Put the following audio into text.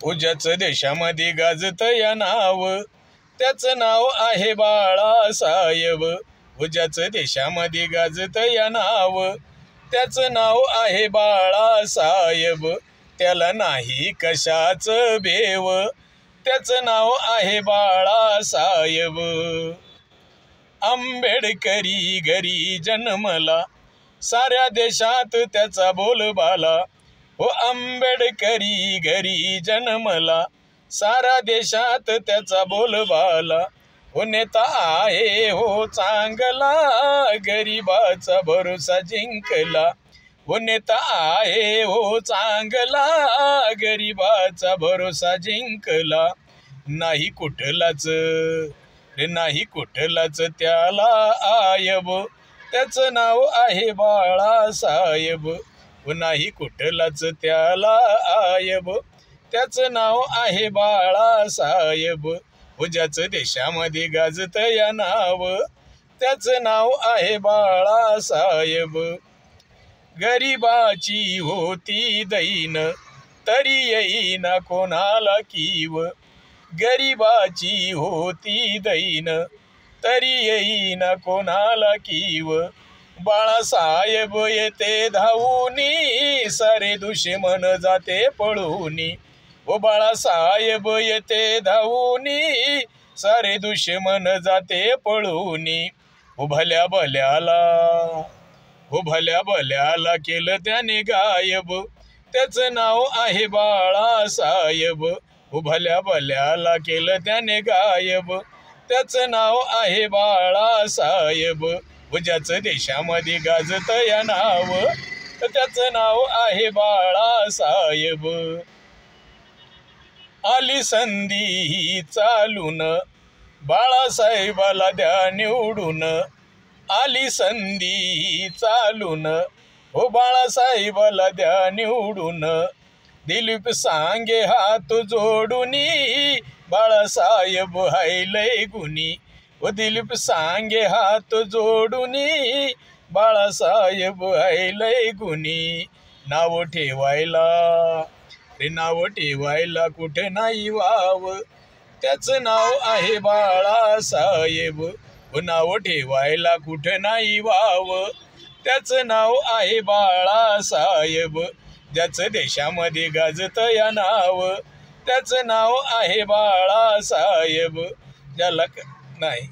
उज्याचं देशामध्ये गाजत या नाव, त्याचं नाव आहे बाळासाहेब. उज्याचं देशामध्ये गाजत या नाव, त्याचं नाव आहे बाळासाहेब. त्याला नाही कशाचं बेव, त्याचं नाव आहे बाळासाहेब. आंबेडकरी घरी जन्मला, साऱ्या देशात त्याचा बोलबाला. हो आंबेडकरी घरी जन्मला, सारा देशात त्याचा बोलबाला. हो नेता आहे हो चांगला, गरिबाचा भरोसा जिंकला. हो नेता आहे हो चांगला, गरिबाचा भरोसा जिंकला. नाही कुठलाच रे नाही कुठलाच त्याला आयब, त्याचं नाव आहे बाळासाहेब. नाही कुठलाच त्याला आयब, त्याचं नाव आहे बाळासाहेब. उज्याचं देशामध्ये गाजत या नाव, त्याचं नाव आहे बाळासाहेब. गरिबाची होती दैन, तरी येईना कोणाला कीव. गरिबाची होती दैन, तरी येईना कोणाला कीव. बाळासाहेब येते धावूनी, सारे दुश्मन जाते पळूनी. ओ बाळासाहेब येते धावूनी, सारे दुश्मन जाते पळूनी. ओ भल्या भल्याला केलं त्याने गायब, त्याचं नाव आहे बाळासाहेब. ओ भल्या भल्याला केलं त्याने गायब, त्याचं नाव आहे बाळासाहेब. उज्याचं देशामध्ये गाजत या नाव, त्याचं नाव आहे बाळासाहेब. आली संधी चालून, बाळासाहेबाला द्या निवडून. आली संधी चालून, हो बाळासाहेबाला द्या निवडून. दिलीप सांगे हात जोडूनी, बाळासाहेब हाय लय गुणी. व दिलीप सांगे हात जोडूनी, बाळासाहेब हाय लय गुणी. नाव ठेवायला कुठे नाही वाव, त्याचं नाव आहे बाळासाहेब. नाव ठेवायला कुठे नाही वाव, त्याचं नाव आहे बाळासाहेब. ज्याचं देशामध्ये गाजत या नाव, त्याचं नाव आहे बाळासाहेब. ज्याला नाही